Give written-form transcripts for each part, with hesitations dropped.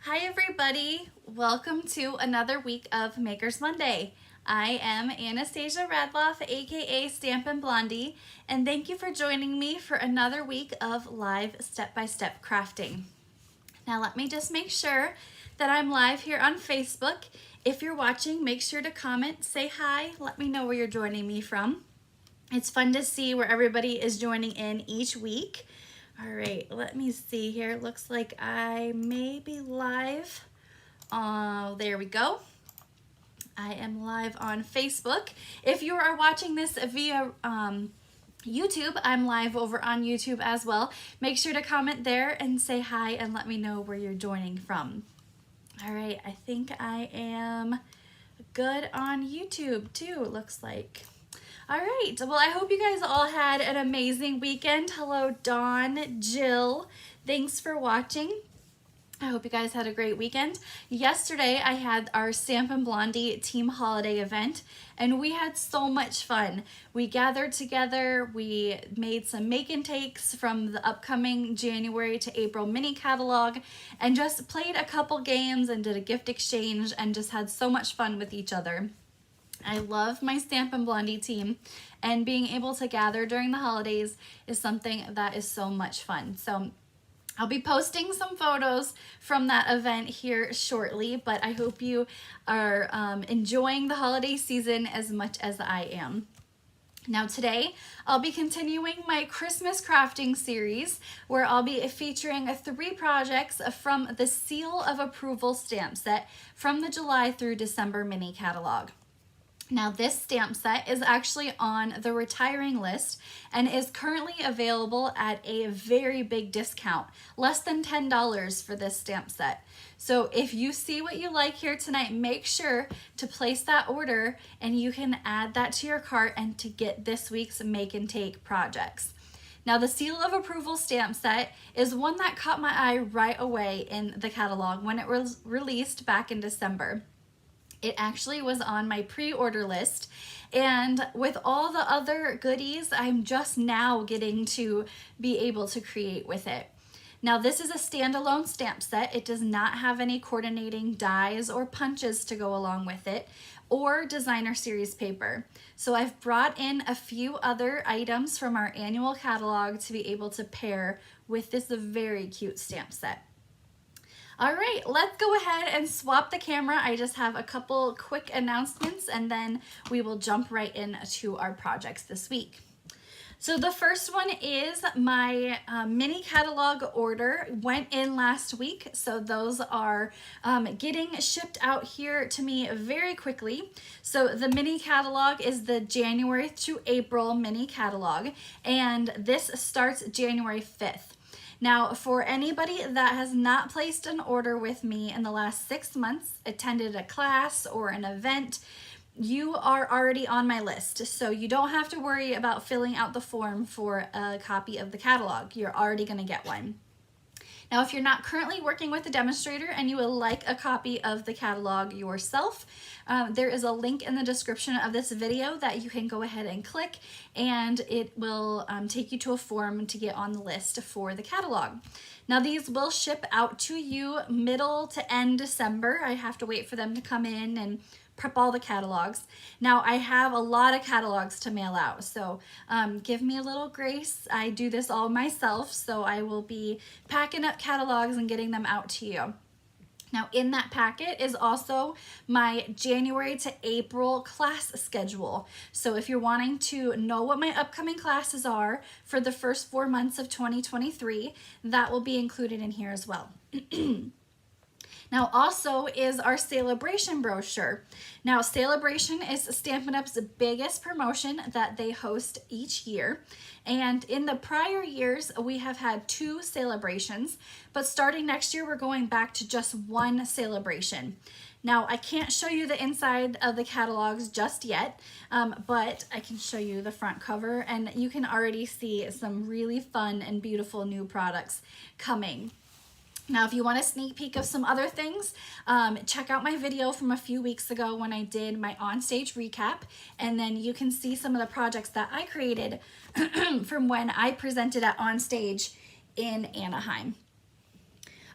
Hi everybody, welcome to another week of Makers Monday. I am Anastasia Radloff, aka Stampin' Blondie, and thank you for joining me for another week of live step-by-step crafting. Now let me just make sure that I'm live here on Facebook. If you're watching, make sure to comment, say hi, let me know where you're joining me from. It's fun to see where everybody is joining in each week. All right, let me see here. Looks like I may be live. There we go. I am live on Facebook. If you are watching this via YouTube, I'm live over on YouTube as well. Make sure to comment there and say hi and let me know where you're joining from. All right, I think I am good on YouTube too, it looks like. All right, well, I hope you guys all had an amazing weekend. Hello, Dawn, Jill, thanks for watching. I hope you guys had a great weekend. Yesterday, I had our Stampin' Blondie Team Holiday event, and we had so much fun. We gathered together, we made some make and takes from the upcoming January to April mini catalog, and just played a couple games and did a gift exchange and just had so much fun with each other. I love my Stampin' Blondie team, and being able to gather during the holidays is something that is so much fun. So I'll be posting some photos from that event here shortly, but I hope you are enjoying the holiday season as much as I am. Now today, I'll be continuing my Christmas crafting series where I'll be featuring 3 projects from the Seal of Approval stamp set from the July through December mini catalog. Now this stamp set is actually on the retiring list and is currently available at a very big discount, less than $10 for this stamp set. So if you see what you like here tonight, make sure to place that order and you can add that to your cart and to get this week's make and take projects. Now the Seal of Approval stamp set is one that caught my eye right away in the catalog when it was released back in December. It actually was on my pre-order list, and with all the other goodies, I'm just now getting to be able to create with it. Now this is a standalone stamp set. It does not have any coordinating dies or punches to go along with it, or designer series paper. So I've brought in a few other items from our annual catalog to be able to pair with this very cute stamp set. All right, let's go ahead and swap the camera. I just have a couple quick announcements and then we will jump right into our projects this week. So the first one is my mini catalog order went in last week. So those are getting shipped out here to me very quickly. So the mini catalog is the January through April mini catalog, and this starts January 5th. Now, for anybody that has not placed an order with me in the last 6 months, attended a class or an event, you are already on my list. So you don't have to worry about filling out the form for a copy of the catalog. You're already going to get one. Now, if you're not currently working with a demonstrator and you would like a copy of the catalog yourself, there is a link in the description of this video that you can go ahead and click, and it will take you to a form to get on the list for the catalog. Now, these will ship out to you middle to end December. I have to wait for them to come in and prep all the catalogs. Now I have a lot of catalogs to mail out, so give me a little grace. I do this all myself, so I will be packing up catalogs and getting them out to you. Now in that packet is also my January to April class schedule. So if you're wanting to know what my upcoming classes are for the first 4 months of 2023, that will be included in here as well. Now also is our Celebration brochure. Now Celebration is Stampin' Up's biggest promotion that they host each year. And in the prior years, we have had 2 celebrations, but starting next year, we're going back to just 1 celebration. Now, I can't show you the inside of the catalogs just yet, but I can show you the front cover, and you can already see some really fun and beautiful new products coming. Now, if you want a sneak peek of some other things, check out my video from a few weeks ago when I did my onstage recap, and then you can see some of the projects that I created from when I presented at Onstage in Anaheim.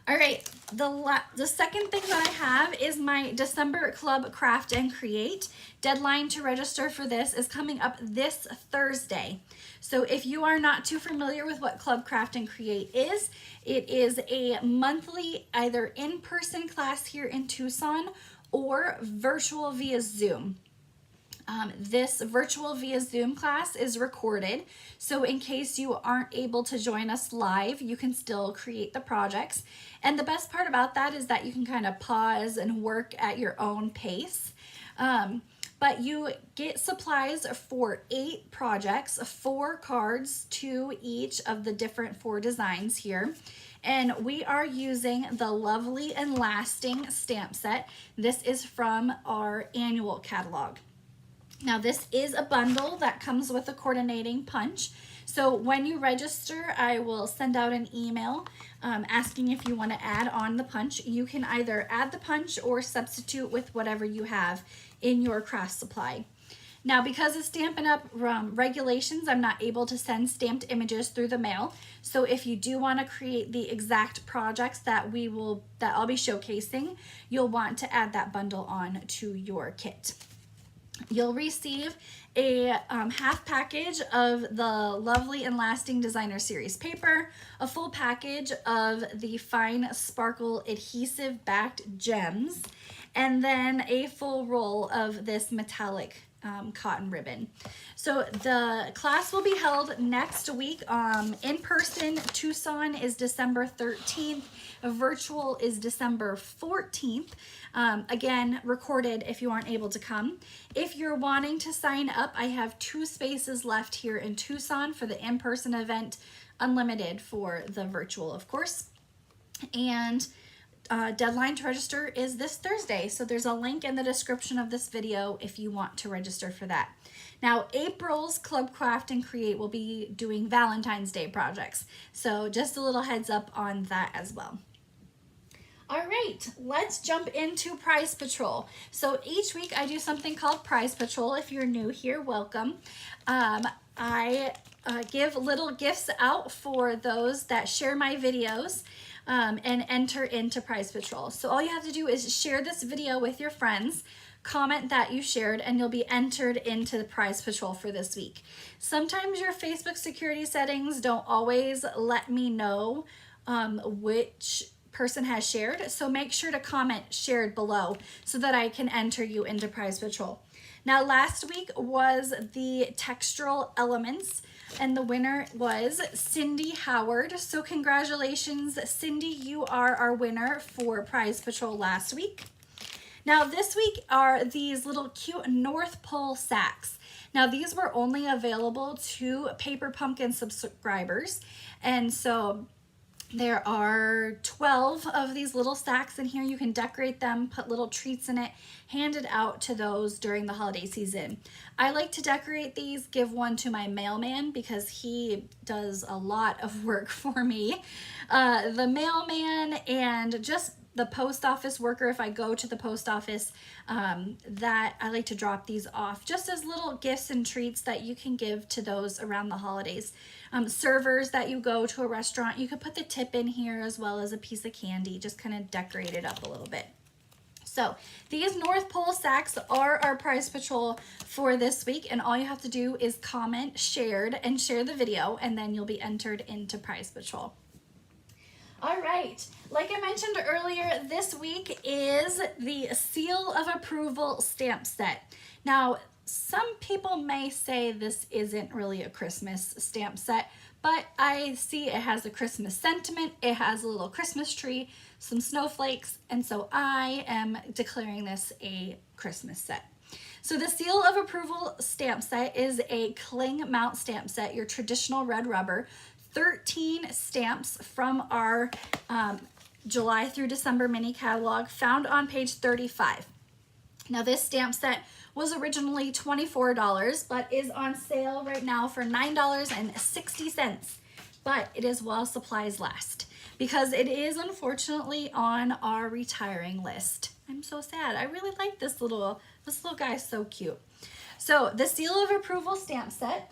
All right, the second thing that I have is my December Club Craft and Create. Deadline to register for this is coming up this Thursday. So if you are not too familiar with what Club Craft and Create is, it is a monthly either in-person class here in Tucson or virtual via Zoom. This virtual via Zoom class is recorded, so in case you aren't able to join us live, you can still create the projects. And the best part about that is that you can kind of pause and work at your own pace. But you get supplies for 8 projects, 4 cards to each of the different 4 designs here. And we are using the Lovely and Lasting stamp set. This is from our annual catalog. Now this is a bundle that comes with a coordinating punch. So when you register, I will send out an email asking if you want to add on the punch. You can either add the punch or substitute with whatever you have in your craft supply. Now, because of Stampin' Up! Regulations, I'm not able to send stamped images through the mail. So if you do want to create the exact projects that I'll be showcasing, you'll want to add that bundle on to your kit. You'll receive a half package of the Lovely and Lasting Designer Series paper, a full package of the Fine Sparkle Adhesive Backed Gems, and then a full roll of this metallic cotton ribbon. So the class will be held next week. In person, Tucson is December 13th. Virtual is December 14th. Again, recorded if you aren't able to come. If you're wanting to sign up, I have 2 spaces left here in Tucson for the in-person event, unlimited for the virtual, of course. And deadline to register is this Thursday, so there's a link in the description of this video if you want to register for that. Now, April's Club Craft and Create will be doing Valentine's Day projects, so just a little heads up on that as well. All right, let's jump into Prize Patrol. So each week I do something called Prize Patrol. If you're new here, welcome. I give little gifts out for those that share my videos and enter into Prize Patrol. So all you have to do is share this video with your friends, comment that you shared, and you'll be entered into the Prize Patrol for this week. Sometimes your Facebook security settings don't always let me know which person has shared, so make sure to comment shared below so that I can enter you into Prize Patrol. Now, last week was the textural elements, and the winner was Cindy Howard. So congratulations, Cindy, you are our winner for Prize Patrol last week. Now this week are these little cute North Pole sacks. Now these were only available to Paper Pumpkin subscribers, and so there are 12 of these little stacks in here. You can decorate them, put little treats in it, hand it out to those during the holiday season. I like to decorate these, give one to my mailman because he does a lot of work for me. The mailman and just the post office worker, if I go to the post office, that I like to drop these off just as little gifts and treats that you can give to those around the holidays. Servers that you go to a restaurant, you could put the tip in here as well as a piece of candy, just kind of decorate it up a little bit. So these North Pole sacks are our Prize Patrol for this week, and all you have to do is comment shared and share the video, and then you'll be entered into Prize Patrol. All right, like I mentioned earlier, this week is the Seal of Approval stamp set. Now, some people may say this isn't really a Christmas stamp set, but I see it has a Christmas sentiment, it has a little Christmas tree, some snowflakes, and so I am declaring this a Christmas set. So the Seal of Approval stamp set is a cling mount stamp set, your traditional red rubber, 13 stamps from our July through December mini catalog found on page 35. Now this stamp set was originally $24, but is on sale right now for $9.60. But it is while supplies last because it is unfortunately on our retiring list. I'm so sad. I really like this little guy, so cute. So the Seal of Approval stamp set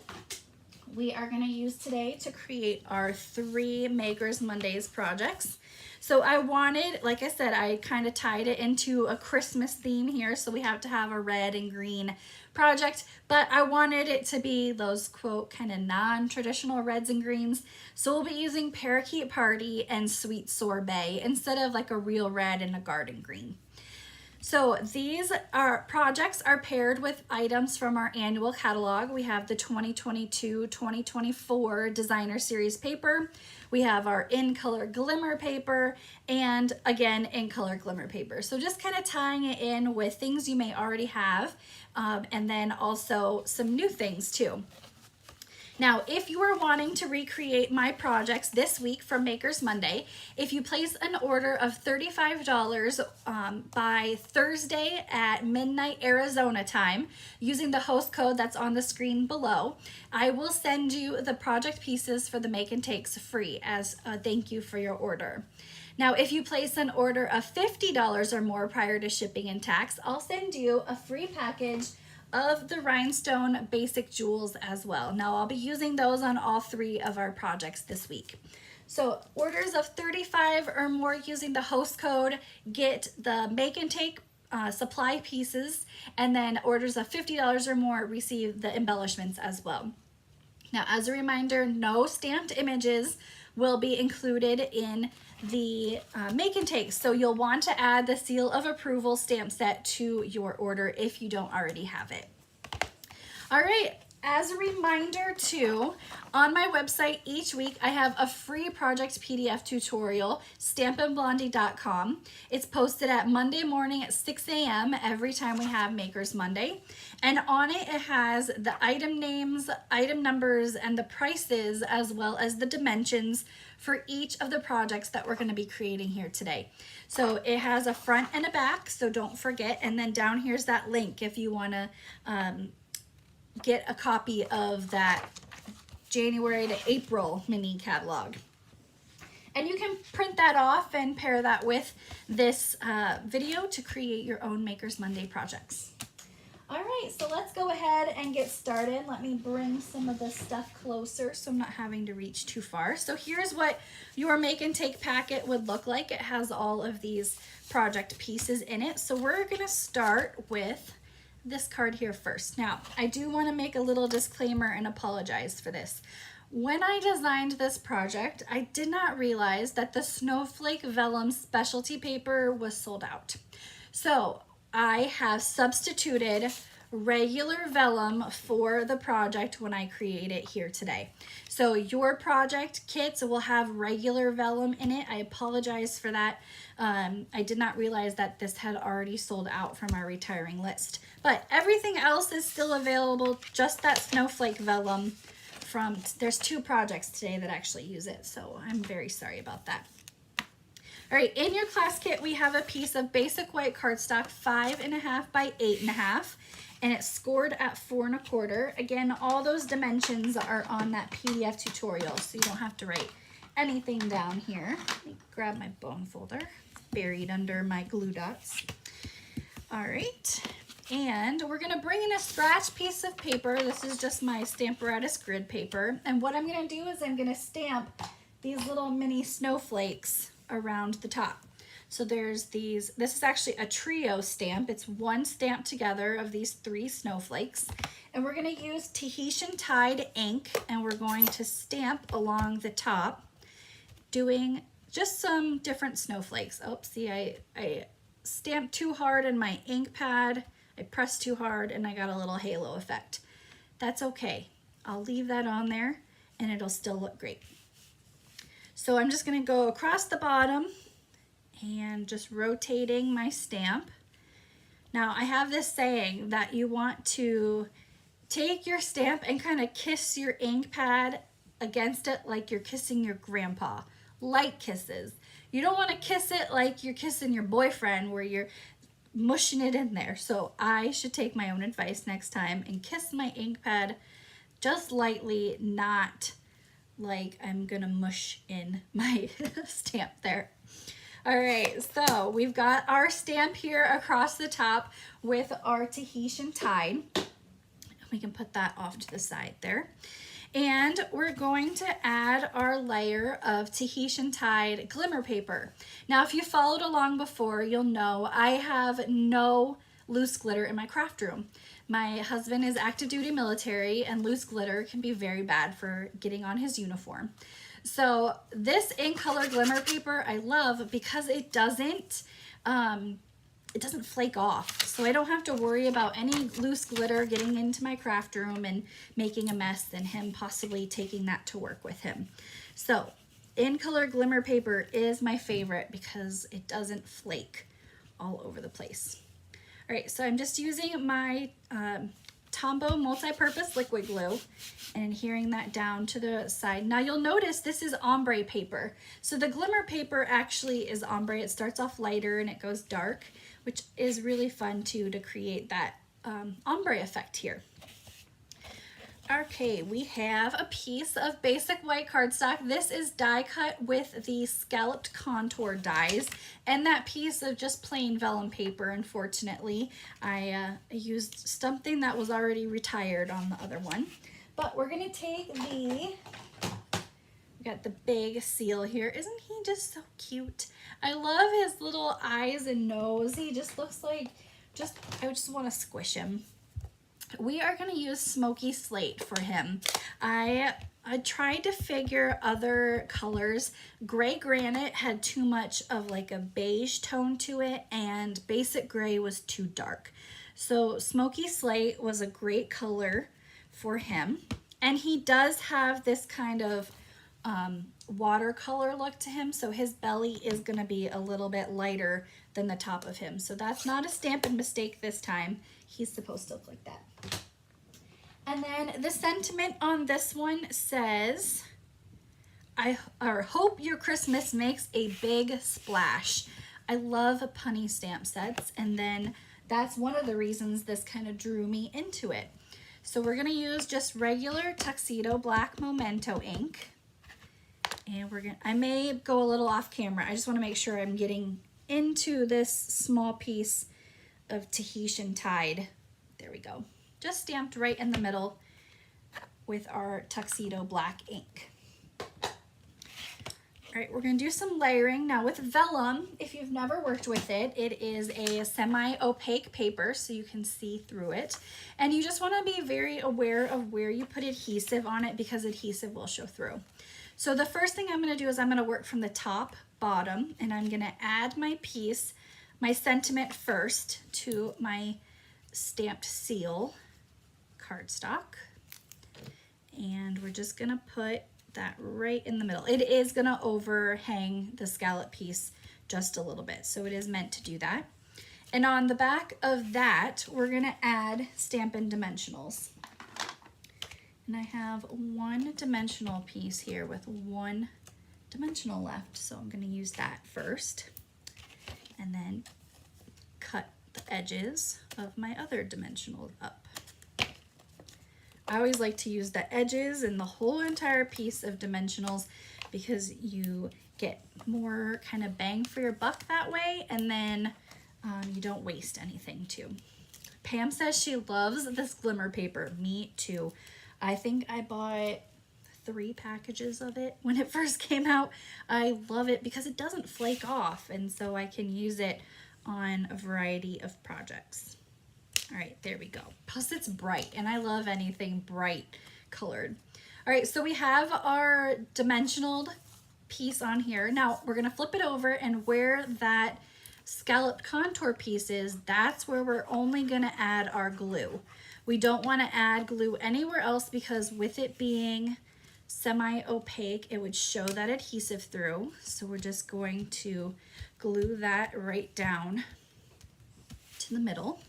we are going to use today to create our 3 Makers Mondays projects. So I wanted, like I said, I kind of tied it into a Christmas theme here, so we have to have a red and green project, but I wanted it to be those quote kind of non-traditional reds and greens. So we'll be using Parakeet Party and Sweet Sorbet instead of like a real red and a garden green. So these projects are paired with items from our annual catalog. We have the 2022-2024 Designer Series paper. We have our In Color Glimmer paper, and again, In Color Glimmer paper. So just kind of tying it in with things you may already have, and then also some new things too. Now, if you are wanting to recreate my projects this week from Makers Monday, if you place an order of $35 by Thursday at midnight Arizona time, using the host code that's on the screen below, I will send you the project pieces for the Make and Takes free as a thank you for your order. Now, if you place an order of $50 or more prior to shipping and tax, I'll send you a free package of the rhinestone basic jewels as well. Now I'll be using those on all 3 of our projects this week. So orders of 35 or more using the host code get the Make and Take supply pieces, and then orders of $50 or more receive the embellishments as well. Now, as a reminder, no stamped images will be included in the Make and Take, so you'll want to add the seal of approval stamp set to your order if you don't already have it. All right, as a reminder too, on my website each week I have a free project PDF tutorial, stampinblondie.com. It's posted at Monday morning at 6 a.m. every time we have Makers Monday, and on it has the item names, item numbers, and the prices, as well as the dimensions for each of the projects that we're going to be creating here today. So it has a front and a back, so don't forget, and then down here's that link if you want to get a copy of that January to April mini catalog. And you can print that off and pair that with this video to create your own Makers Monday projects. All right, so let's go ahead and get started. Let me bring some of this stuff closer so I'm not having to reach too far. So here's what your Make and Take packet would look like. It has all of these project pieces in it. So we're gonna start with this card here first. Now, I do wanna make a little disclaimer and apologize for this. When I designed this project, I did not realize that the Snowflake Vellum specialty paper was sold out. So I have substituted regular vellum for the project when I create it here today. So your project kits will have regular vellum in it. I apologize for that. I did not realize that this had already sold out from our retiring list. But everything else is still available, just that Snowflake Vellum there's 2 projects today that actually use it, so I'm very sorry about that. All right, in your class kit, we have a piece of basic white cardstock, 5.5 by 8.5, and it's scored at 4 1/4. Again, all those dimensions are on that PDF tutorial, so you don't have to write anything down here. Let me grab my bone folder, buried under my glue dots. All right, and we're gonna bring in a scratch piece of paper. This is just my Stamparatus grid paper, and what I'm gonna do is I'm gonna stamp these little mini snowflakes around the top. So there's these, this is actually a trio stamp. It's one stamp together of these 3 snowflakes. And we're gonna use Tahitian Tide ink, and we're going to stamp along the top, doing just some different snowflakes. Oh, see, I stamped too hard in my ink pad. I pressed too hard and I got a little halo effect. That's okay. I'll leave that on there and it'll still look great. So I'm just gonna go across the bottom and just rotating my stamp. Now I have this saying that you want to take your stamp and kind of kiss your ink pad against it like you're kissing your grandpa. Light kisses. You don't want to kiss it like you're kissing your boyfriend where you're mushing it in there. So I should take my own advice next time and kiss my ink pad just lightly, not like I'm gonna mush in my stamp there. All right, so we've got our stamp here across the top with our Tahitian Tide. We can put that off to the side there. And we're going to add our layer of Tahitian Tide glimmer paper. Now, if you followed along before, you'll know I have no loose glitter in my craft room. My husband is active duty military, and loose glitter can be very bad for getting on his uniform. So this in color glimmer paper I love because it doesn't flake off. So I don't have to worry about any loose glitter getting into my craft room and making a mess and him possibly taking that to work with him. So in color glimmer paper is my favorite because it doesn't flake all over the place. All right, so I'm just using my Tombow multi-purpose liquid glue and adhering that down to the side. Now you'll notice this is ombre paper. So the glimmer paper actually is ombre. It starts off lighter and it goes dark, which is really fun too to create that ombre effect here. Okay, we have a piece of basic white cardstock. This is die cut with the scalloped contour dies, and that piece of just plain vellum paper. Unfortunately, I used something that was already retired on the other one. But we're gonna take we got the big seal here. Isn't he just so cute? I love his little eyes and nose. He just looks like, I just want to squish him. We are going to use Smoky Slate for him. I tried to figure other colors. Gray Granite had too much of like a beige tone to it, and Basic Gray was too dark. So Smoky Slate was a great color for him. And he does have this kind of watercolor look to him, so his belly is going to be a little bit lighter than the top of him. So that's not a Stampin' mistake this time. He's supposed to look like that. And then the sentiment on this one says, I hope your Christmas makes a big splash. I love punny stamp sets, and then that's one of the reasons this kind of drew me into it. So we're going to use just regular Tuxedo Black Memento ink. And I may go a little off camera. I just want to make sure I'm getting into this small piece of Tahitian Tide. There we go. Just stamped right in the middle with our Tuxedo Black ink. All right, we're going to do some layering. Now with vellum, if you've never worked with it, it is a semi-opaque paper so you can see through it. And you just want to be very aware of where you put adhesive on it because adhesive will show through. So the first thing I'm going to do is I'm going to work from the top, bottom, and I'm going to add my piece, my sentiment first, to my stamped seal cardstock. And we're just going to put that right in the middle. It is going to overhang the scallop piece just a little bit, so it is meant to do that. And on the back of that, we're going to add Stampin' Dimensionals. And I have one dimensional piece here with one dimensional left, so I'm going to use that first. And then cut the edges of my other dimensional up. I always like to use the edges and the whole entire piece of dimensionals because you get more kind of bang for your buck that way, and then you don't waste anything too. Pam says she loves this glimmer paper. Me too. I think I bought 3 packages of it when it first came out. I love it because it doesn't flake off, and so I can use it on a variety of projects. All right, there we go. Plus it's bright, and I love anything bright colored. All right, so we have our dimensional piece on here. Now we're gonna flip it over, and where that scalloped contour piece is, that's where we're only gonna add our glue. We don't wanna add glue anywhere else because with it being semi-opaque, it would show that adhesive through. So we're just going to glue that right down to the middle.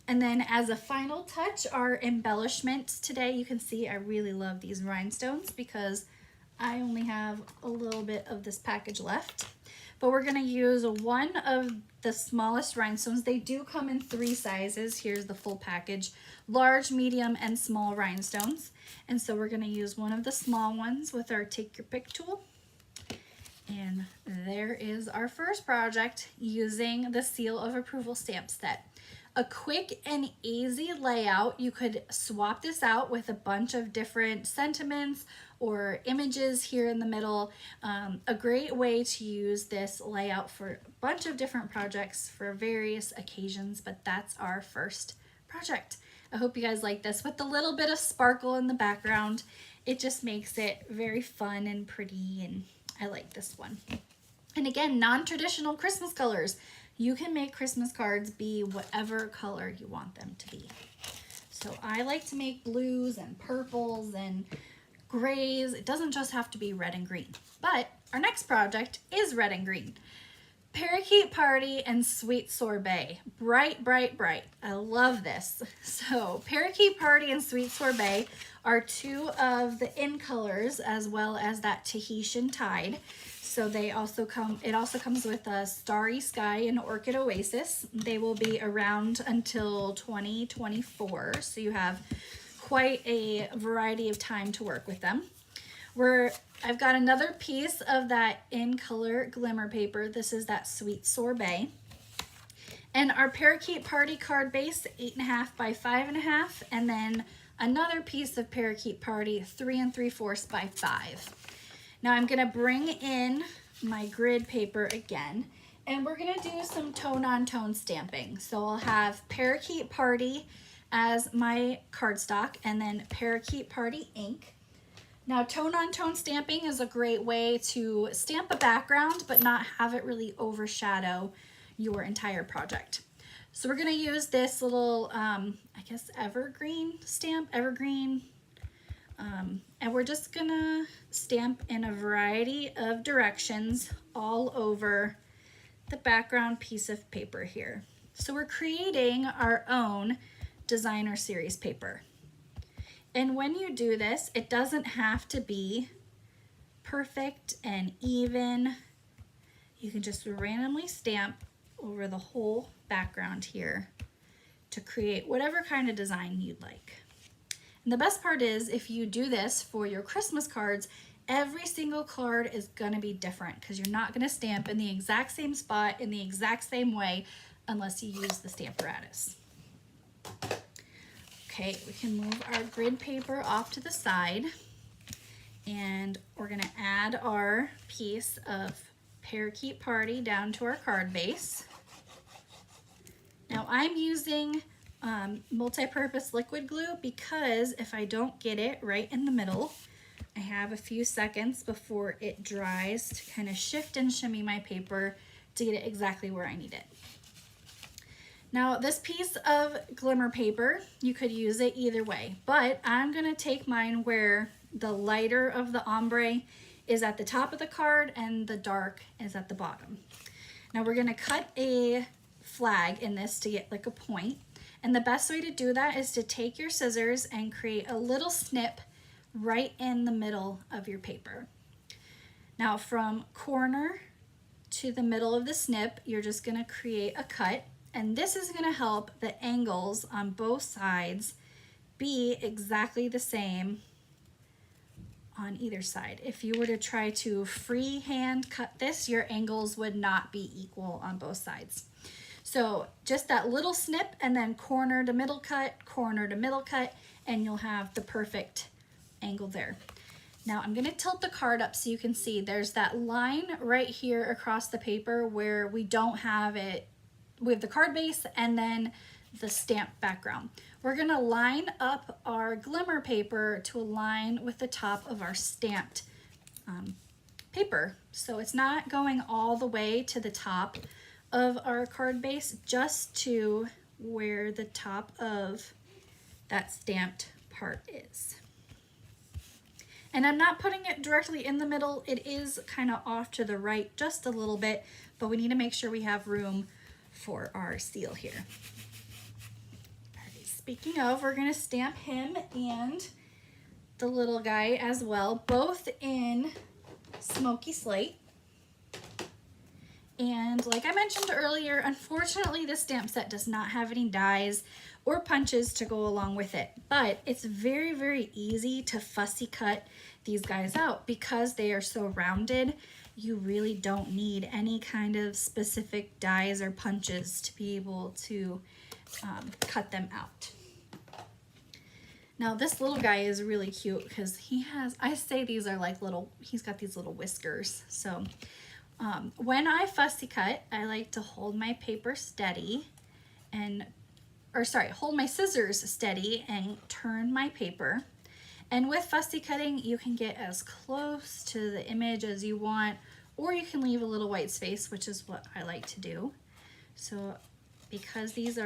And then as a final touch, our embellishments today, you can see I really love these rhinestones because I only have a little bit of this package left. But we're gonna use one of the smallest rhinestones. They do come in 3 sizes. Here's the full package: large, medium, and small rhinestones. And so we're gonna use one of the small ones with our Take Your Pick tool. And there is our first project using the Seal of Approval stamp set. a quick and easy layout. You could swap this out with a bunch of different sentiments or images here in the middle. A great way to use this layout for a bunch of different projects for various occasions, but that's our first project. I hope you guys like this with the little bit of sparkle in the background. It just makes it very fun and pretty, and I like this one. And again, non-traditional Christmas colors. You can make Christmas cards be whatever color you want them to be. So I like to make blues and purples and grays. It doesn't just have to be red and green. But our next project is red and green. Parakeet Party and Sweet Sorbet. Bright, bright, bright. I love this. So Parakeet Party and Sweet Sorbet are two of the in colors, as well as that Tahitian Tide. So they also it also comes with a Starry Sky and Orchid Oasis. They will be around until 2024. So you have quite a variety of time to work with them. I've got another piece of that in color glimmer paper. This is that Sweet Sorbet. And our Parakeet Party card base, 8.5 by 5.5. And then another piece of Parakeet Party, 3 3/4 by 5. Now I'm gonna bring in my grid paper again, and we're gonna do some tone-on-tone stamping. So I'll have Parakeet Party as my cardstock, and then Parakeet Party ink. Now tone-on-tone stamping is a great way to stamp a background, but not have it really overshadow your entire project. So we're gonna use this little, I guess evergreen stamp, and we're just gonna stamp in a variety of directions all over the background piece of paper here. So we're creating our own designer series paper. And when you do this, it doesn't have to be perfect and even. You can just randomly stamp over the whole background here to create whatever kind of design you'd like. And the best part is, if you do this for your Christmas cards, every single card is going to be different because you're not going to stamp in the exact same spot in the exact same way unless you use the Stamparatus. Okay, we can move our grid paper off to the side, and we're going to add our piece of Parakeet Party down to our card base. Now I'm using multi-purpose liquid glue because if I don't get it right in the middle, I have a few seconds before it dries to kind of shift and shimmy my paper to get it exactly where I need it. Now this piece of glimmer paper, you could use it either way, but I'm gonna take mine where the lighter of the ombre is at the top of the card and the dark is at the bottom. Now we're gonna cut a flag in this to get like a point. And the best way to do that is to take your scissors and create a little snip right in the middle of your paper. Now from corner to the middle of the snip, you're just gonna create a cut, and this is gonna help the angles on both sides be exactly the same on either side. If you were to try to freehand cut this, your angles would not be equal on both sides. So just that little snip, and then corner to middle cut, and you'll have the perfect angle there. Now I'm gonna tilt the card up so you can see there's that line right here across the paper where we don't have it with the card base and then the stamp background. We're gonna line up our glimmer paper to align with the top of our stamped paper. So it's not going all the way to the top of our card base, just to where the top of that stamped part is. And I'm not putting it directly in the middle. It is kind of off to the right just a little bit, but we need to make sure we have room for our seal here. Speaking of, we're gonna stamp him and the little guy as well, both in Smoky Slate. And like I mentioned earlier, unfortunately this stamp set does not have any dies or punches to go along with it, but it's very, very easy to fussy cut these guys out because they are so rounded. You really don't need any kind of specific dies or punches to be able to cut them out. Now this little guy is really cute because he has, I say these are like little, he's got these little whiskers. So when I fussy cut, I like to hold my paper steady and, hold my scissors steady and turn my paper. And with fussy cutting, you can get as close to the image as you want, or you can leave a little white space, which is what I like to do. So because these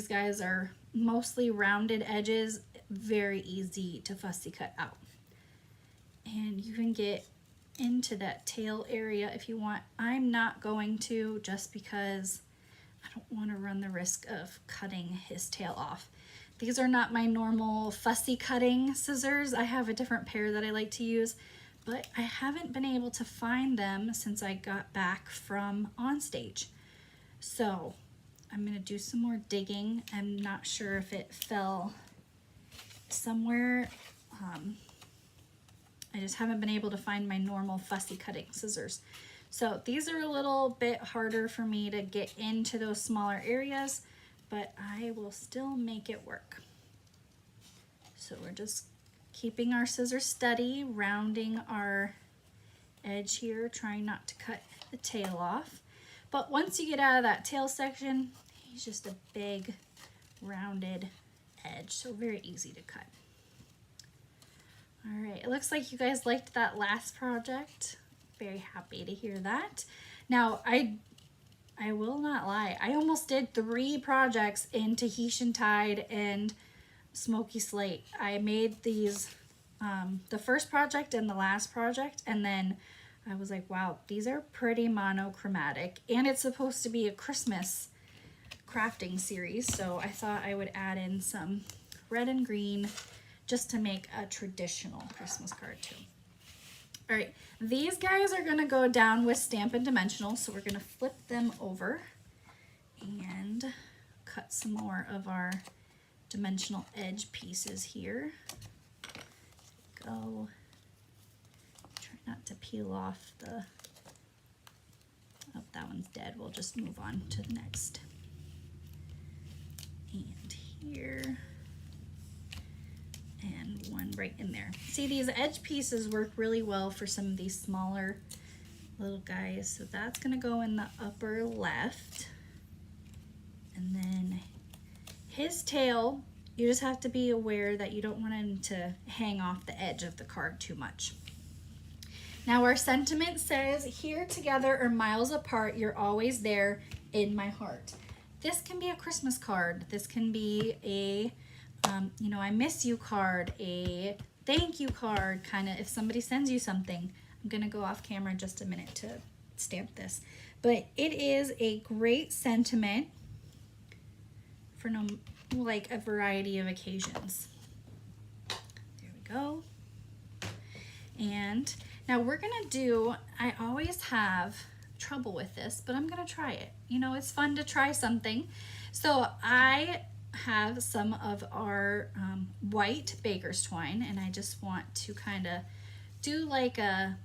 guys are mostly rounded edges, very easy to fussy cut out. And you can get into that tail area if you want. I'm not going to, just because I don't want to run the risk of cutting his tail off. These are not my normal fussy cutting scissors. I have a different pair that I like to use, but I haven't been able to find them since I got back from Onstage. So I'm gonna do some more digging. I'm not sure if it fell somewhere. I just haven't been able to find my normal fussy cutting scissors. So these are a little bit harder for me to get into those smaller areas, but I will still make it work. So we're just keeping our scissors steady, rounding our edge here, trying not to cut the tail off. But once you get out of that tail section, he's just a big rounded edge, so very easy to cut. All right, it looks like you guys liked that last project. Very happy to hear that. Now, I will not lie, I almost did 3 projects in Tahitian Tide and Smoky Slate. I made these, the first project and the last project, and then I was like, wow, these are pretty monochromatic, and it's supposed to be a Christmas crafting series, so I thought I would add in some red and green just to make a traditional Christmas card too. All right, these guys are gonna go down with Stampin' Dimensional, so we're gonna flip them over and cut some more of our dimensional edge pieces here. Go. Try not to peel off the, oh, that one's dead. We'll just move on to the next. And here. And one right in there. See, these edge pieces work really well for some of these smaller little guys. So that's gonna go in the upper left. And then his tail, you just have to be aware that you don't want him to hang off the edge of the card too much. Now our sentiment says, here together or miles apart, you're always there in my heart. This can be a Christmas card. This can be a you know, I miss you card, a thank you card, kind of if somebody sends you something. I'm gonna go off camera in just a minute to stamp this. But it is a great sentiment for like a variety of occasions. There we go. And now we're gonna do, I always have trouble with this, but I'm gonna try it. You know, it's fun to try something. So I have some of our white baker's twine, and I just want to kind of do like a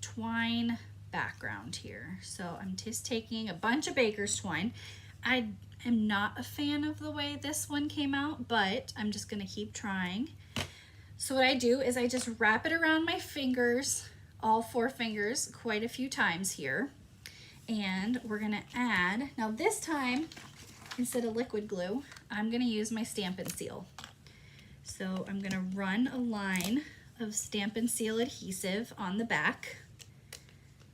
twine background here. So I'm just taking a bunch of baker's twine. I am not a fan of the way this one came out, but I'm just gonna keep trying. So what I do is I just wrap it around my fingers, all 4 fingers, quite a few times here. And we're gonna add, now this time, instead of liquid glue, I'm gonna use my Stampin' Seal. So I'm gonna run a line of Stampin' Seal adhesive on the back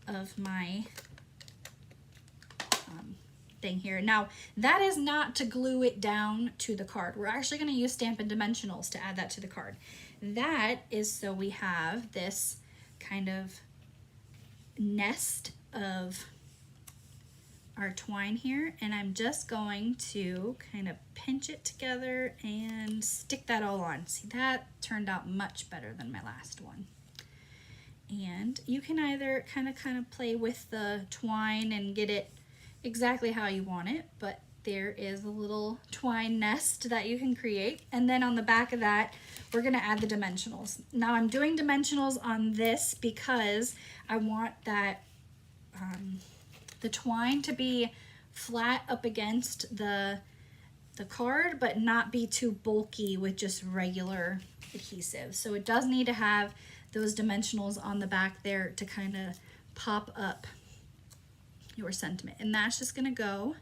of my thing here. Now, that is not to glue it down to the card. We're actually gonna use Stampin' Dimensionals to add that to the card. That is so we have this kind of nest of our twine here, and I'm just going to kind of pinch it together and stick that all on. See, that turned out much better than my last one. And you can either kind of play with the twine and get it exactly how you want it, but there is a little twine nest that you can create. And then on the back of that, we're gonna add the dimensionals. Now I'm doing dimensionals on this because I want that the twine to be flat up against the the card, but not be too bulky with just regular adhesive. So it does need to have those dimensionals on the back there to kind of pop up your sentiment. And that's just gonna go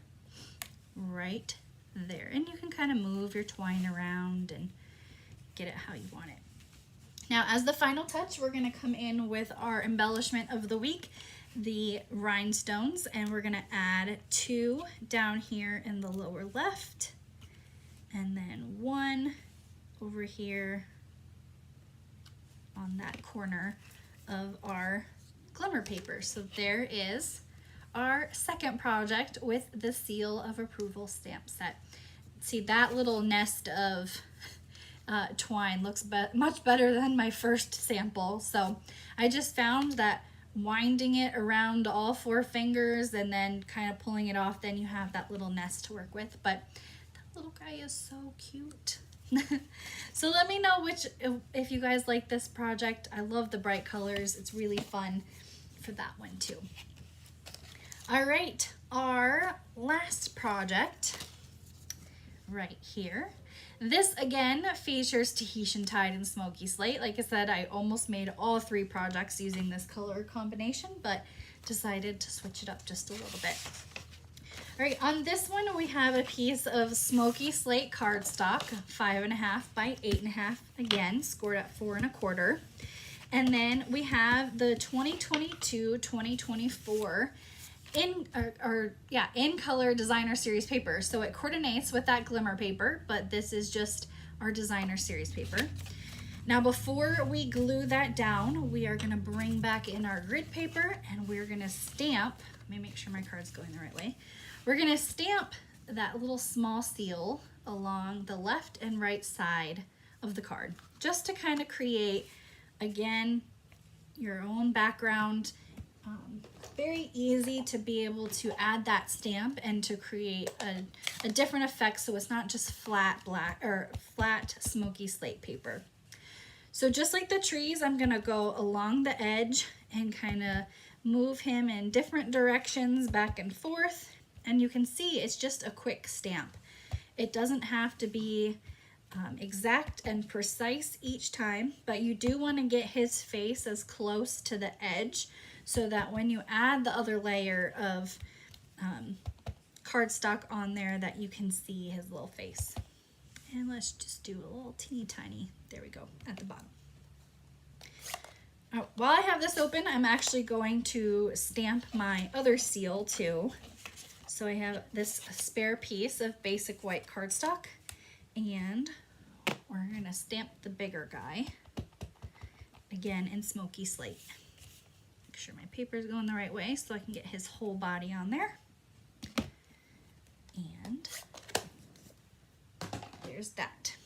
right there. And you can kind of move your twine around and get it how you want it. Now, as the final touch, we're gonna come in with our embellishment of the week, the rhinestones, and we're gonna add 2 down here in the lower left, and then 1 over here on that corner of our glimmer paper. So there is our second project with the Seal of Approval stamp set. See, that little nest of twine looks much better than my first sample. So I just found that winding it around all 4 fingers and then kind of pulling it off, then you have that little nest to work with. But that little guy is so cute. So let me know if you guys like this project. I love the bright colors. It's really fun for that one too. All right, our last project right here. This again features Tahitian Tide and Smoky Slate. Like I said, I almost made all 3 projects using this color combination, but decided to switch it up just a little bit. All right, on this one, we have a piece of Smoky Slate cardstock, 5.5 by 8.5, again, scored at 4 1/4. And then we have the 2022-2024 in color designer series paper. So it coordinates with that glimmer paper, but this is just our designer series paper. Now, before we glue that down, we are gonna bring back in our grid paper and we're gonna stamp, let me make sure my card's going the right way. We're gonna stamp that little small seal along the left and right side of the card, just to kind of create, again, your own background. Very easy to be able to add that stamp and to create a different effect, so it's not just flat black or flat smoky slate paper. So just like the trees, I'm gonna go along the edge and kind of move him in different directions back and forth. And you can see it's just a quick stamp. It doesn't have to be exact and precise each time, but you do want to get his face as close to the edge so that when you add the other layer of cardstock on there, that you can see his little face. And let's just do a little teeny tiny, there we go, at the bottom. While I have this open, I'm actually going to stamp my other seal too. So I have this spare piece of basic white cardstock, and we're gonna stamp the bigger guy, again in Smoky Slate. Make sure my paper is going the right way so I can get his whole body on there. And there's that.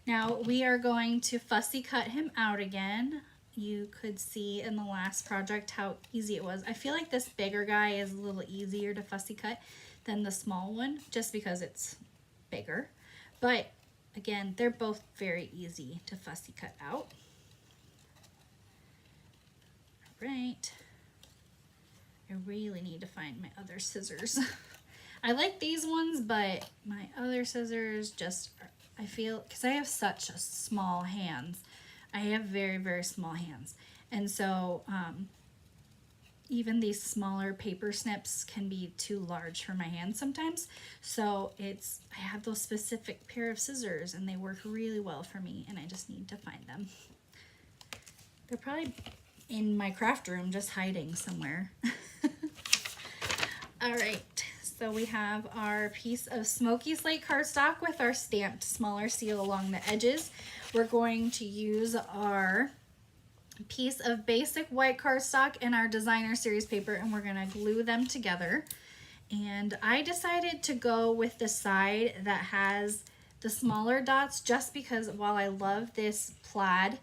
Now we are going to fussy cut him out again. You could see in the last project how easy it was. I feel like this bigger guy is a little easier to fussy cut than the small one, just because it's bigger. But again, they're both very easy to fussy cut out. All right. I really need to find my other scissors. I like these ones, but my other scissors just, I feel, because I have such small hands. I have very, very small hands. And so even these smaller paper snips can be too large for my hands sometimes. So I have those specific pair of scissors and they work really well for me, and I just need to find them. They're probably in my craft room just hiding somewhere. All right, so we have our piece of Smoky Slate cardstock with our stamped smaller seal along the edges. We're going to use our piece of basic white cardstock and our designer series paper, and we're gonna glue them together. And I decided to go with the side that has the smaller dots, just because while I love this plaid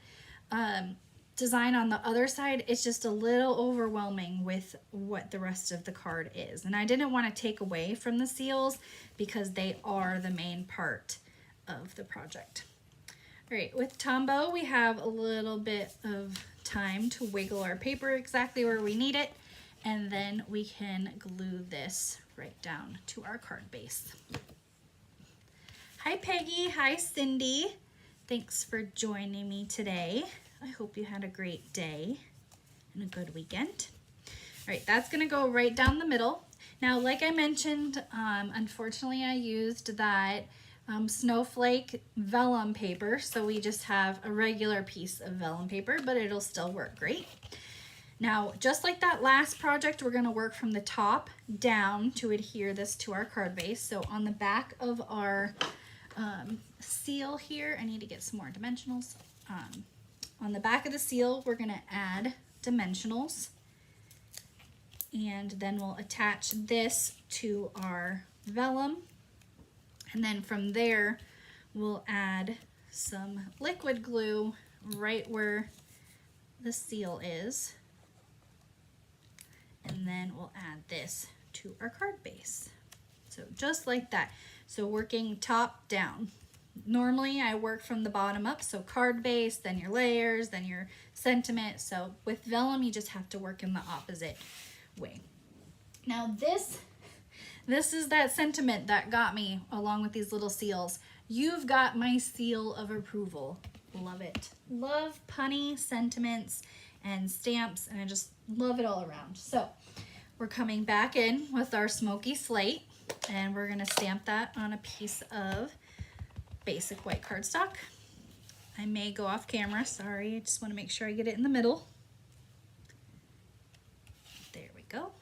design on the other side, it's just a little overwhelming with what the rest of the card is. And I didn't want to take away from the seals because they are the main part of the project. All right, with Tombow, we have a little bit of time to wiggle our paper exactly where we need it, and then we can glue this right down to our card base. Hi Peggy, hi Cindy. Thanks for joining me today. I hope you had a great day and a good weekend. All right, that's gonna go right down the middle. Now, like I mentioned, unfortunately I used that snowflake vellum paper, so we just have a regular piece of vellum paper, but it'll still work great. Now, just like that last project, we're gonna work from the top down to adhere this to our card base. So on the back of our seal here, I need to get some more dimensionals. On the back of the seal, we're gonna add dimensionals, and then we'll attach this to our vellum. And then from there, we'll add some liquid glue right where the seal is. And then we'll add this to our card base. So just like that. So working top down. Normally I work from the bottom up, so card base, then your layers, then your sentiment. So with vellum, you just have to work in the opposite way. Now this is that sentiment that got me along with these little seals. You've got my seal of approval. Love it. Love punny sentiments and stamps, and I just love it all around. So we're coming back in with our smoky slate, and we're gonna stamp that on a piece of basic white cardstock. I may go off camera, sorry, I just wanna make sure I get it in the middle. There we go.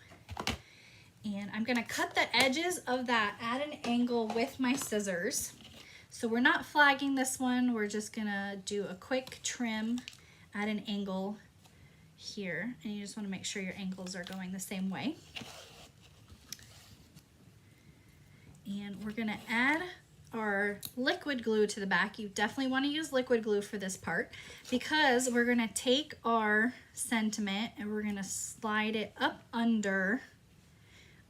And I'm gonna cut the edges of that at an angle with my scissors. So we're not flagging this one, we're just gonna do a quick trim at an angle here, and you just want to make sure your angles are going the same way. And we're going to add our liquid glue to the back. You definitely want to use liquid glue for this part, because we're going to take our sentiment and we're going to slide it up under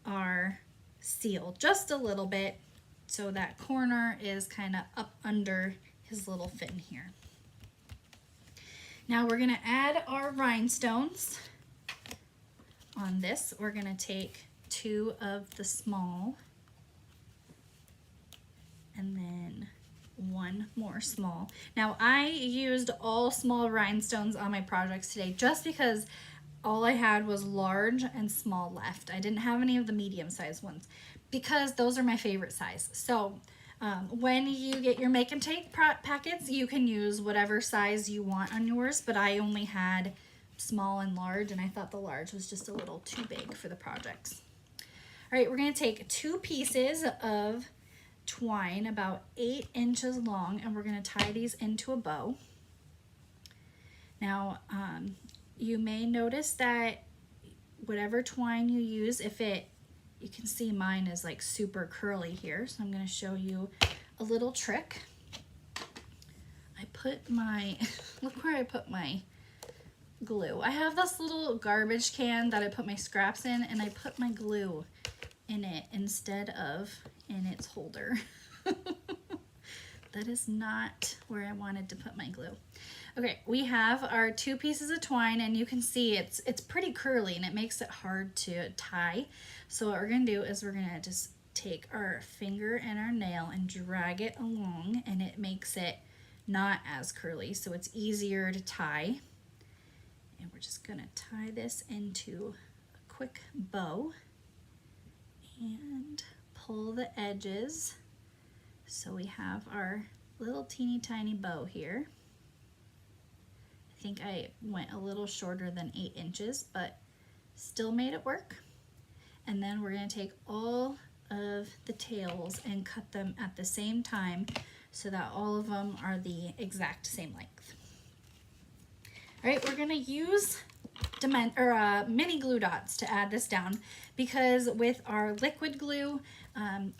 our seal just a little bit, so that corner is kind of up under his little fin here. Now we're gonna add our rhinestones on this. We're gonna take 2 of the small and then 1 more small. Now I used all small rhinestones on my projects today just because all I had was large and small left. I didn't have any of the medium sized ones because those are my favorite size. So when you get your make and take packets, you can use whatever size you want on yours, but I only had small and large, and I thought the large was just a little too big for the projects. All right, we're gonna take 2 pieces of twine about 8 inches long, and we're gonna tie these into a bow. Now, you may notice that whatever twine you use, you can see mine is like super curly here, so I'm going to show you a little trick. I put my, look where I put my glue. I have this little garbage can that I put my scraps in, and I put my glue in it instead of in its holder. That is not where I wanted to put my glue. Okay, we have our 2 pieces of twine, and you can see it's pretty curly and it makes it hard to tie. So what we're gonna do is we're gonna just take our finger and our nail and drag it along, and it makes it not as curly, so it's easier to tie. And we're just gonna tie this into a quick bow and pull the edges. So we have our little teeny tiny bow here. I think I went a little shorter than 8 inches, but still made it work. And then we're going to take all of the tails and cut them at the same time so that all of them are the exact same length. All right, we're going to use mini glue dots to add this down, because with our liquid glue,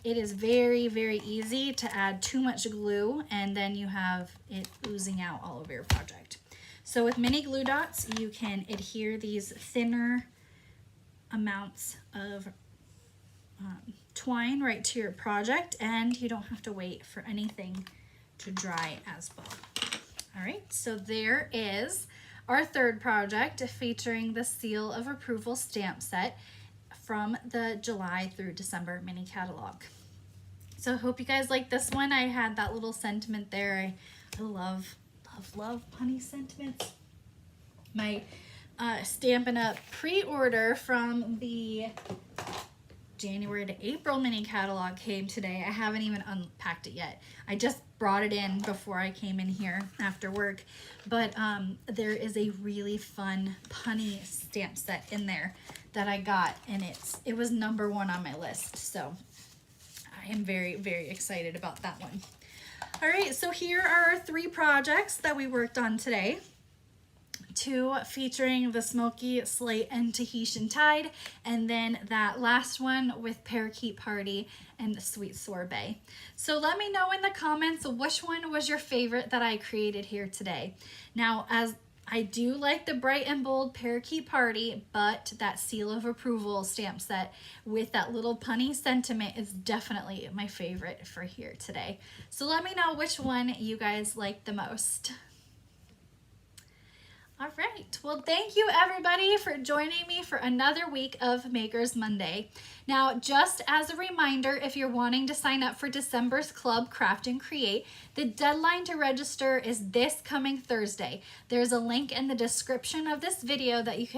it is very, very easy to add too much glue, and then you have it oozing out all over your project. So with mini glue dots, you can adhere these thinner amounts of twine right to your project, and you don't have to wait for anything to dry as well. All right, so there is our third project featuring the Seal of Approval stamp set from the July through December mini catalog. So I hope you guys like this one. I had that little sentiment there. I love punny sentiments. My Stampin' Up! Pre-order from the January to April mini catalog came today. I haven't even unpacked it yet. I just brought it in before I came in here after work. But there is a really fun punny stamp set in there that I got, and it was #1 on my list. So I am very, very excited about that one. All right, so here are our 3 projects that we worked on today. 2 featuring the Smoky Slate and Tahitian Tide, and then that last one with Parakeet Party and the Sweet Sorbet. So let me know in the comments which one was your favorite that I created here today. Now, as I do like the bright and bold Parakeet Party, but that seal of approval stamp set with that little punny sentiment is definitely my favorite for here today. So let me know which one you guys like the most. All right, well, thank you everybody for joining me for another week of Makers Monday. Now, just as a reminder, if you're wanting to sign up for December's Club Craft and Create, the deadline to register is this coming Thursday. There's a link in the description of this video that you can